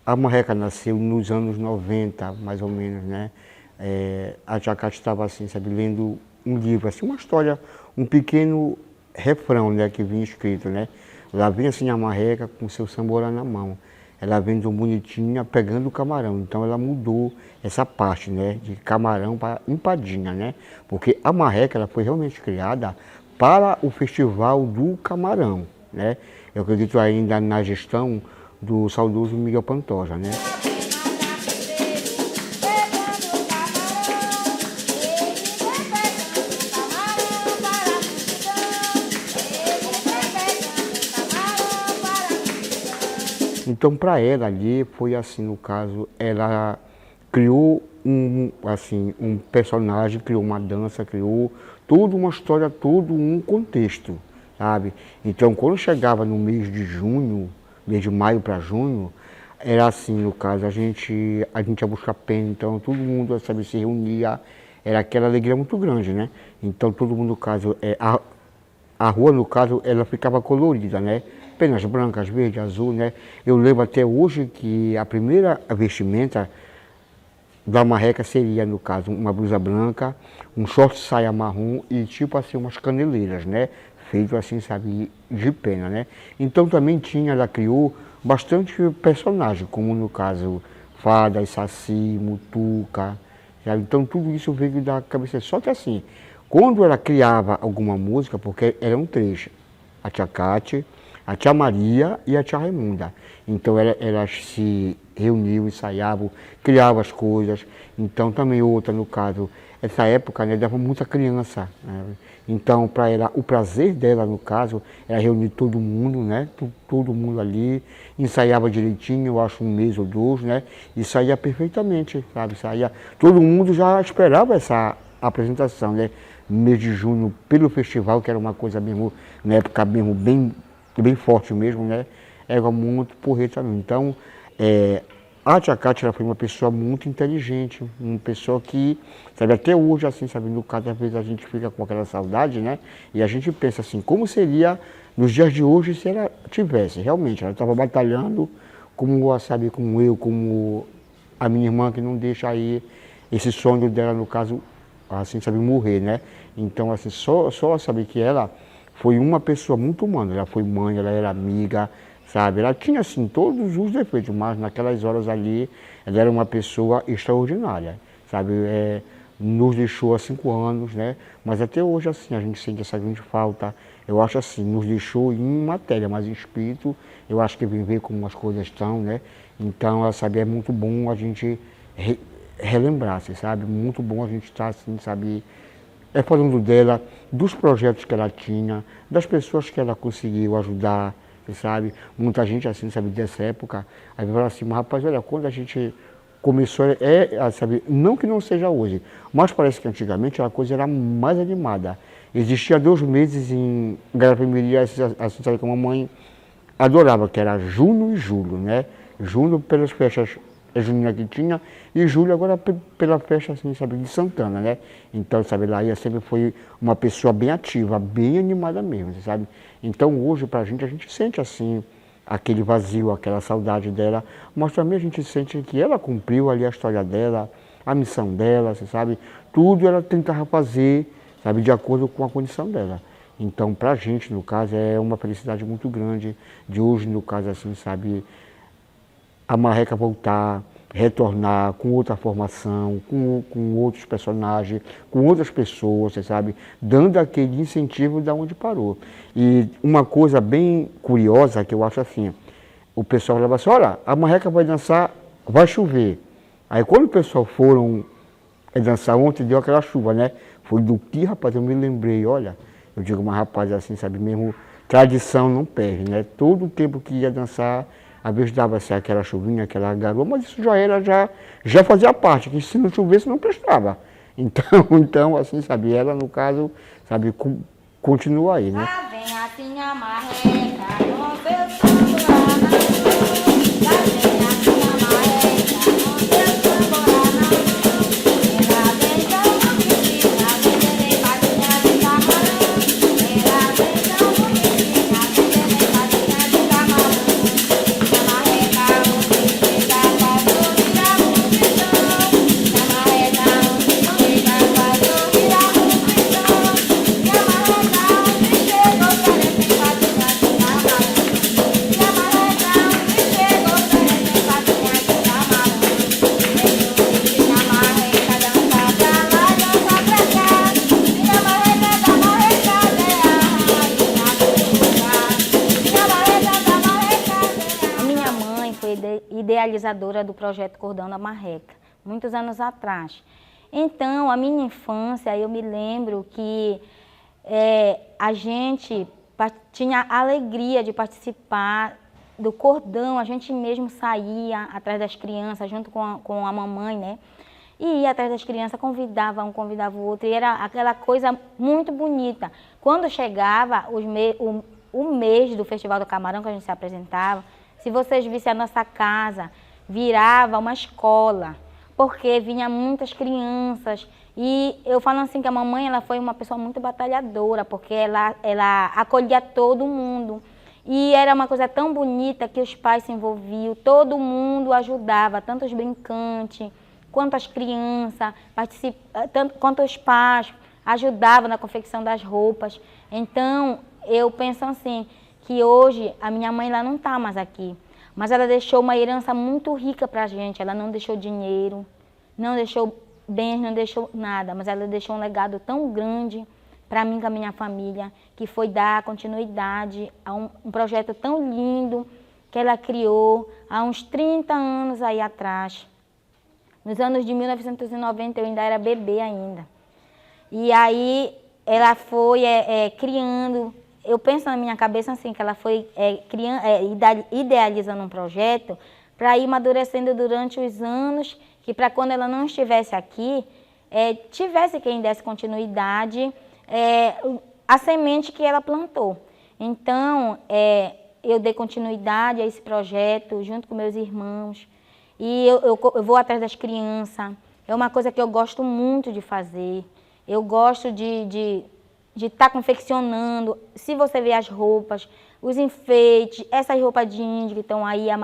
a marreca nasceu nos anos 90, mais ou menos, né? A Tia Cátia estava assim, sabe, lendo um livro, assim, uma história, um pequeno refrão, né, que vinha escrito, né? Lá vinha assim a marreca com seu samborá na mão. Ela vem tão bonitinha pegando o camarão. Então ela mudou essa parte, né, de camarão para empadinha, né? Porque a marreca ela foi realmente criada para o festival do camarão, né? Eu acredito ainda na gestão do saudoso Miguel Pantoja, né? Então, para ela ali, foi assim, no caso, ela criou um personagem, criou uma dança, criou toda uma história, todo um contexto, sabe? Então, quando chegava no mês de junho, mês de maio para junho, era assim, no caso, a gente ia buscar pena, então todo mundo, sabe, se reunia, era aquela alegria muito grande, né? Então, todo mundo, no caso, a rua, no caso, ela ficava colorida, né? Penas brancas, verde, azul, né? Eu lembro até hoje que a primeira vestimenta da marreca seria, no caso, uma blusa branca, um short saia marrom e tipo assim, umas caneleiras, né? Feito assim, sabe, de pena, né? Então também ela criou bastante personagem, como no caso, Fada, Saci, Mutuca, sabe? Então tudo isso veio da cabeça. Só que assim, quando ela criava alguma música, porque eram três, a Tia Cátia, a Tia Maria e a Tia Raimunda. Então elas se reuniam, ensaiavam, criavam as coisas. Então também outra, no caso, essa época, né, dava muita criança, né? Então para ela, o prazer dela, no caso, era reunir todo mundo, né? Todo mundo ali, ensaiava direitinho, eu acho um mês ou dois, né? E saía perfeitamente, sabe? Saía, todo mundo já esperava essa apresentação, né? Mês de junho, pelo festival, que era uma coisa mesmo, na época mesmo, bem forte mesmo, né? Era muito porreta mesmo. Então, a Tia Cátia ela foi uma pessoa muito inteligente, uma pessoa que, sabe, até hoje, assim, sabe, no caso, às vezes a gente fica com aquela saudade, né? E a gente pensa assim, como seria nos dias de hoje se ela tivesse, realmente, ela estava batalhando, como, sabe, como eu, como a minha irmã, que não deixa aí esse sonho dela, no caso, assim, sabe, morrer, né? Então, assim, só saber que ela foi uma pessoa muito humana, ela foi mãe, ela era amiga, sabe? Ela tinha, assim, todos os defeitos, mas naquelas horas ali, ela era uma pessoa extraordinária, sabe? Nos deixou há 5 anos, né? Mas até hoje, assim, a gente sente essa grande falta. Eu acho assim, nos deixou em matéria, mas em espírito, eu acho que vem ver como as coisas estão, né? Então, sabe, é muito bom a gente relembrar, sabe? Muito bom a gente estar, assim, sabe, falando dela, dos projetos que ela tinha, das pessoas que ela conseguiu ajudar, sabe? Muita gente, assim, sabe, dessa época, aí fala assim, mas rapaz, olha, quando a gente começou, sabe, não que não seja hoje, mas parece que antigamente a coisa era mais animada. Existia 2 meses em Garapé-Miri, assim, sabe, que a mamãe adorava, que era junho e julho, né? Junho pelas festas junina que tinha, e julho agora pela festa, assim, sabe, de Santana, né? Então, sabe, Laia sempre foi uma pessoa bem ativa, bem animada mesmo, sabe? Então, hoje, pra gente, a gente sente, assim, aquele vazio, aquela saudade dela, mas também a gente sente que ela cumpriu ali a história dela, a missão dela, você sabe? Tudo ela tentava fazer, sabe, de acordo com a condição dela. Então, pra gente, no caso, é uma felicidade muito grande de hoje, no caso, assim, sabe, a marreca voltar, retornar com outra formação, com outros personagens, com outras pessoas, você sabe, dando aquele incentivo da onde parou. E uma coisa bem curiosa que eu acho assim, o pessoal falava assim, olha, a marreca vai dançar, vai chover. Aí quando o pessoal foram dançar ontem, deu aquela chuva, né? Foi do que, rapaz, eu me lembrei, olha, eu digo, mas rapaz, assim, sabe, mesmo tradição não perde, né? Todo o tempo que ia dançar, às vezes dava-se aquela chuvinha, aquela garoa, mas isso já fazia parte, que se não chovesse não prestava. Então assim, sabe, ela no caso, sabe, continua aí, né? Lá vem assim a marreca, com seu samborá na mão. Lá vem assim a marreca, com seu samborá na mão. Ela vem tão bonitinha, vendendo empadinha de camarão. Ela vem tão bonitinha, vendendo empadinha de camarão. A marreca hoje chega idealizadora do projeto Cordão da Marreca, muitos anos atrás. Então, a minha infância, eu me lembro que a gente tinha a alegria de participar do cordão, a gente mesmo saía atrás das crianças, junto com a mamãe, né? E ia atrás das crianças, convidava um, convidava o outro, e era aquela coisa muito bonita. Quando chegava o mês do Festival do Camarão, que a gente se apresentava, se vocês vissem a nossa casa, virava uma escola, porque vinha muitas crianças. E eu falo assim que a mamãe ela foi uma pessoa muito batalhadora, porque ela acolhia todo mundo. E era uma coisa tão bonita que os pais se envolviam, todo mundo ajudava, tanto os brincantes, quanto as crianças, quanto os pais ajudavam na confecção das roupas. Então, eu penso assim, que hoje a minha mãe ela não está mais aqui, mas ela deixou uma herança muito rica para a gente. Ela não deixou dinheiro, não deixou bens, não deixou nada, mas ela deixou um legado tão grande para mim e com a minha família, que foi dar continuidade a um projeto tão lindo que ela criou há uns 30 anos aí atrás. Nos anos de 1990 eu ainda era bebê ainda. E aí ela foi criando, eu penso na minha cabeça assim, que ela foi idealizando um projeto para ir amadurecendo durante os anos, que para quando ela não estivesse aqui, tivesse quem desse continuidade a semente que ela plantou. Então, eu dei continuidade a esse projeto junto com meus irmãos. E eu vou atrás das crianças. É uma coisa que eu gosto muito de fazer. Eu gosto de estar confeccionando. Se você ver as roupas, os enfeites, essas roupas de índio que estão aí, a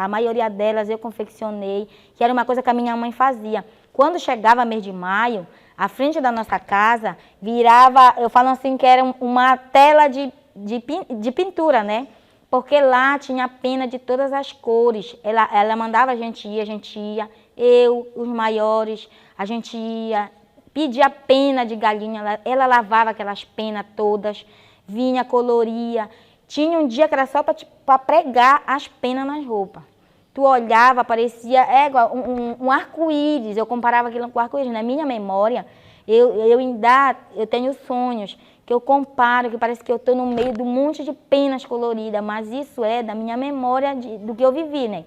maioria delas eu confeccionei, que era uma coisa que a minha mãe fazia. Quando chegava mês de maio, a frente da nossa casa virava, eu falo assim, que era uma tela de pintura, né? Porque lá tinha pena de todas as cores. Ela mandava a gente ia, eu, os maiores, a gente ia, pedia pena de galinha, ela lavava aquelas penas todas, vinha, coloria. Tinha um dia que era só para pregar as penas nas roupas. Tu olhava, parecia um arco-íris, eu comparava aquilo com arco-íris. Na minha memória, eu tenho sonhos que eu comparo, que parece que eu estou no meio de um monte de penas coloridas, mas isso é da minha memória do que eu vivi, né,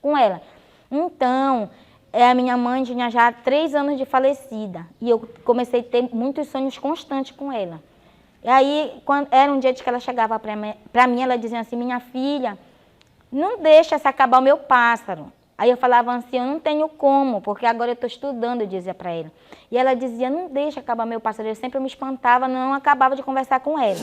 com ela. Então, a minha mãe tinha já 3 anos de falecida e eu comecei a ter muitos sonhos constantes com ela. E aí, quando era um dia que ela chegava para mim, ela dizia assim, minha filha, não deixa se acabar o meu pássaro. Aí eu falava assim, eu não tenho como, porque agora eu estou estudando, eu dizia para ela. E ela dizia, não deixa acabar meu pássaro. Eu sempre me espantava, não acabava de conversar com ela.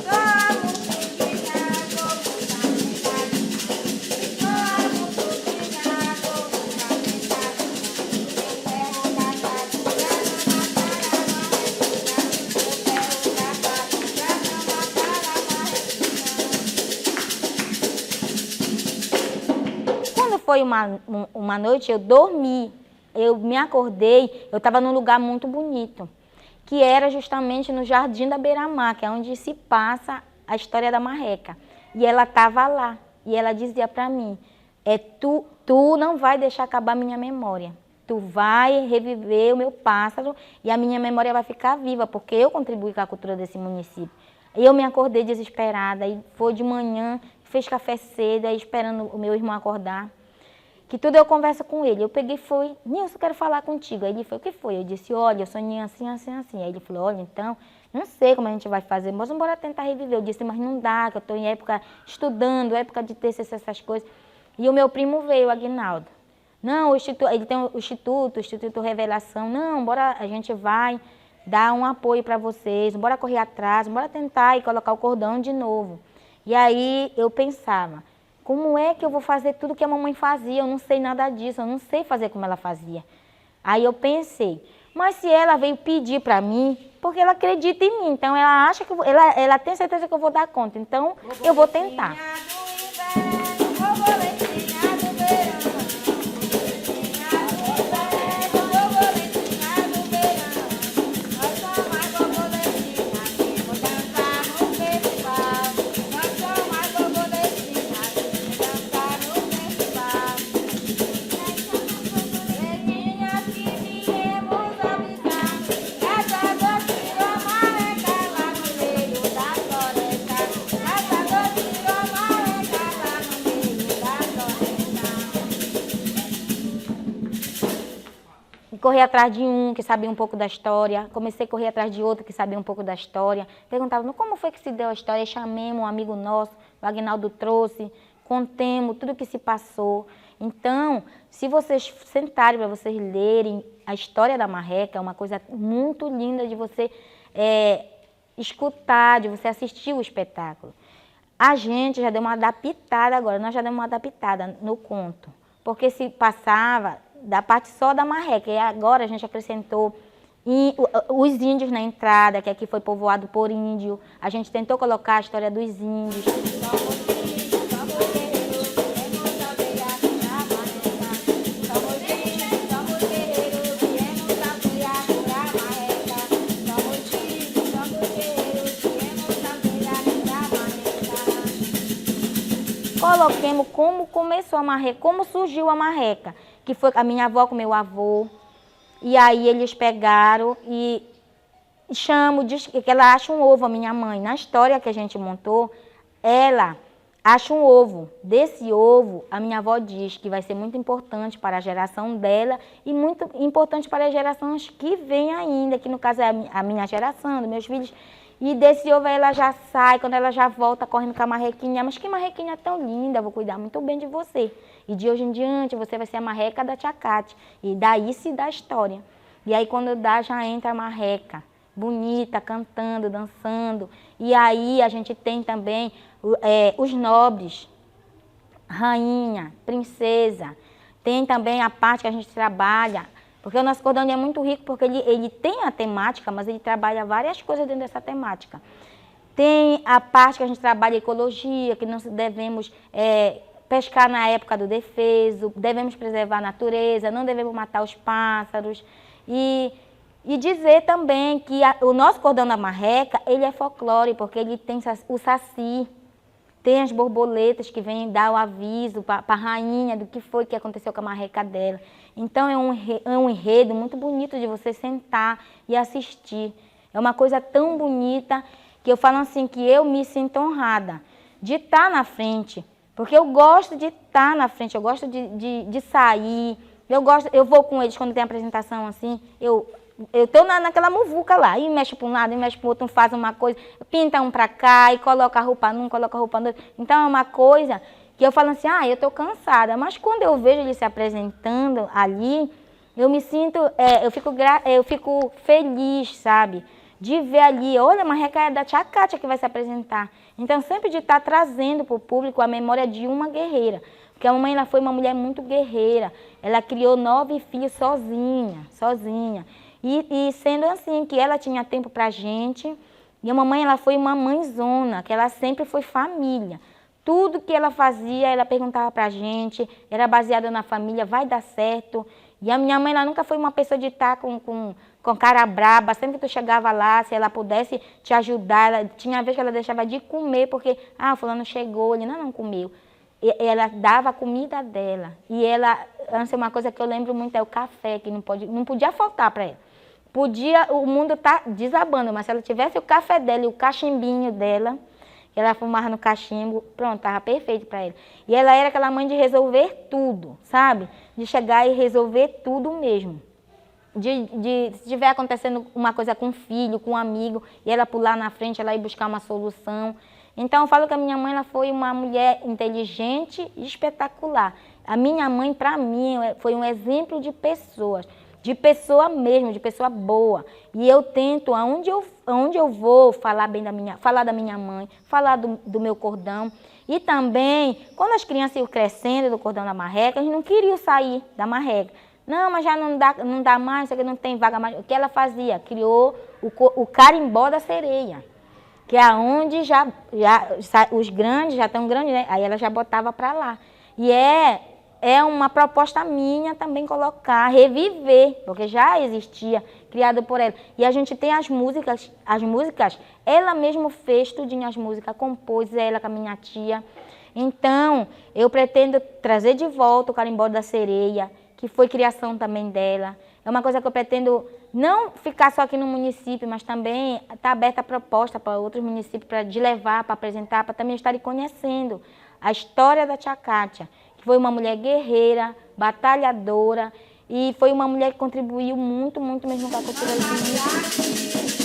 Foi uma noite, eu dormi, eu me acordei, eu estava num lugar muito bonito, que era justamente no Jardim da Beira-Mar, que é onde se passa a história da marreca. E ela estava lá, e ela dizia para mim, tu não vai deixar acabar a minha memória, tu vai reviver o meu pássaro e a minha memória vai ficar viva, porque eu contribuí com a cultura desse município. E eu me acordei desesperada, e foi de manhã, fez café cedo, aí esperando o meu irmão acordar. Que tudo eu converso com ele. Eu peguei e fui, Nilson, eu quero falar contigo. Aí ele falou, o que foi? Eu disse, olha, eu sonhei assim, assim, assim. Aí ele falou, olha, então, não sei como a gente vai fazer, mas vamos embora tentar reviver. Eu disse, mas não dá, que eu estou em época estudando, época de TCC, essas coisas. E o meu primo veio, o Aguinaldo. Não, ele tem o Instituto Revelação. Não, bora, a gente vai dar um apoio para vocês, bora correr atrás, bora tentar e colocar o cordão de novo. E aí eu pensava, como é que eu vou fazer tudo que a mamãe fazia? Eu não sei nada disso, eu não sei fazer como ela fazia. Aí eu pensei, mas se ela veio pedir para mim, porque ela acredita em mim, então ela acha que ela tem certeza que eu vou dar conta, então eu vou tentar. correr atrás de um que sabia um pouco da história, comecei a correr atrás de outro que sabia um pouco da história. Perguntava, como foi que se deu a história? E chamemos um amigo nosso, o Agnaldo trouxe, contemos tudo o que se passou. Então, se vocês sentarem para vocês lerem a história da marreca, é uma coisa muito linda de você escutar, de você assistir o espetáculo. A gente já deu uma adaptada agora, nós já demos uma adaptada no conto, porque se passava da parte só da marreca, e agora a gente acrescentou os índios na entrada, que aqui foi povoado por índio, a gente tentou colocar a história dos índios. Coloquemos como começou a marreca, como surgiu a marreca, que foi a minha avó com meu avô, e aí eles pegaram e diz que ela acha um ovo, a minha mãe. Na história que a gente montou, ela acha um ovo. Desse ovo, a minha avó diz que vai ser muito importante para a geração dela e muito importante para as gerações que vêm ainda, que no caso é a minha geração, dos meus filhos. E desse ovo ela já sai, quando ela já volta correndo com a marrequinha. Mas que marrequinha tão linda, eu vou cuidar muito bem de você. E de hoje em diante você vai ser a marreca da Tia Cátia. E daí se dá a história. E aí quando dá, já entra a marreca, bonita, cantando, dançando. E aí a gente tem também os nobres, rainha, princesa. Tem também a parte que a gente trabalha. Porque o nosso cordão é muito rico, porque ele tem a temática, mas ele trabalha várias coisas dentro dessa temática. Tem a parte que a gente trabalha ecologia, que não devemos pescar na época do defeso, devemos preservar a natureza, não devemos matar os pássaros. E dizer também que o nosso cordão da marreca, ele é folclore, porque ele tem o saci. Tem as borboletas que vêm dar o aviso para a rainha do que foi que aconteceu com a marreca dela. Então é um enredo muito bonito de você sentar e assistir. É uma coisa tão bonita que eu falo assim que eu me sinto honrada de estar na frente. Porque eu gosto de estar na frente, eu gosto de sair. Eu vou com eles quando tem apresentação assim, eu estou naquela muvuca lá, e mexe para um lado, e mexe para o outro, faz uma coisa, pinta um para cá, e coloca a roupa num, coloca a roupa no outro. Então é uma coisa que eu falo assim, eu estou cansada, mas quando eu vejo ele se apresentando ali, eu me sinto, eu fico feliz, sabe? De ver ali, olha, uma recaída da Tia Cátia que vai se apresentar. Então sempre de estar trazendo para o público a memória de uma guerreira. Porque a mamãe ela foi uma mulher muito guerreira, ela criou 9 filhos sozinha. E sendo assim, que ela tinha tempo para a gente, e a mamãe ela foi uma mãezona, que ela sempre foi família. Tudo que ela fazia, ela perguntava para a gente, era baseada na família, vai dar certo. E a minha mãe ela nunca foi uma pessoa de estar com cara braba, sempre que tu chegava lá, se ela pudesse te ajudar, tinha vez que ela deixava de comer, porque, fulano chegou, ele não comeu. Ela dava a comida dela. E ela, uma coisa que eu lembro muito é o café, que não podia faltar para ela. O mundo tá desabando, mas se ela tivesse o café dela e o cachimbinho dela, que ela fumava no cachimbo, pronto, estava perfeito para ela. E ela era aquela mãe de resolver tudo, sabe? De chegar e resolver tudo mesmo. Se estiver acontecendo uma coisa com um filho, com um amigo, e ela pular na frente, ela ir buscar uma solução. Então, eu falo que a minha mãe ela foi uma mulher inteligente e espetacular. A minha mãe, para mim, foi um exemplo de pessoas. De pessoa mesmo, de pessoa boa. E eu tento, aonde eu vou, falar da minha mãe, falar do meu cordão. E também, quando as crianças iam crescendo do cordão da marreca, eles não queriam sair da marreca. Não, mas já não dá mais, não tem vaga mais. O que ela fazia? Criou o carimbó da sereia, que é onde já os grandes, já estão grandes, né? Aí ela já botava para lá. E é uma proposta minha também colocar, reviver, porque já existia, criado por ela. E a gente tem as músicas, ela mesma fez tudinho as músicas, compôs ela com a minha tia. Então, eu pretendo trazer de volta o carimbó da sereia, que foi criação também dela. É uma coisa que eu pretendo não ficar só aqui no município, mas também estar aberta a proposta para outros municípios, de levar, para apresentar, para também estarem conhecendo a história da Tia Cátia, que foi uma mulher guerreira, batalhadora, E foi uma mulher que contribuiu muito, muito mesmo com a cultura do município.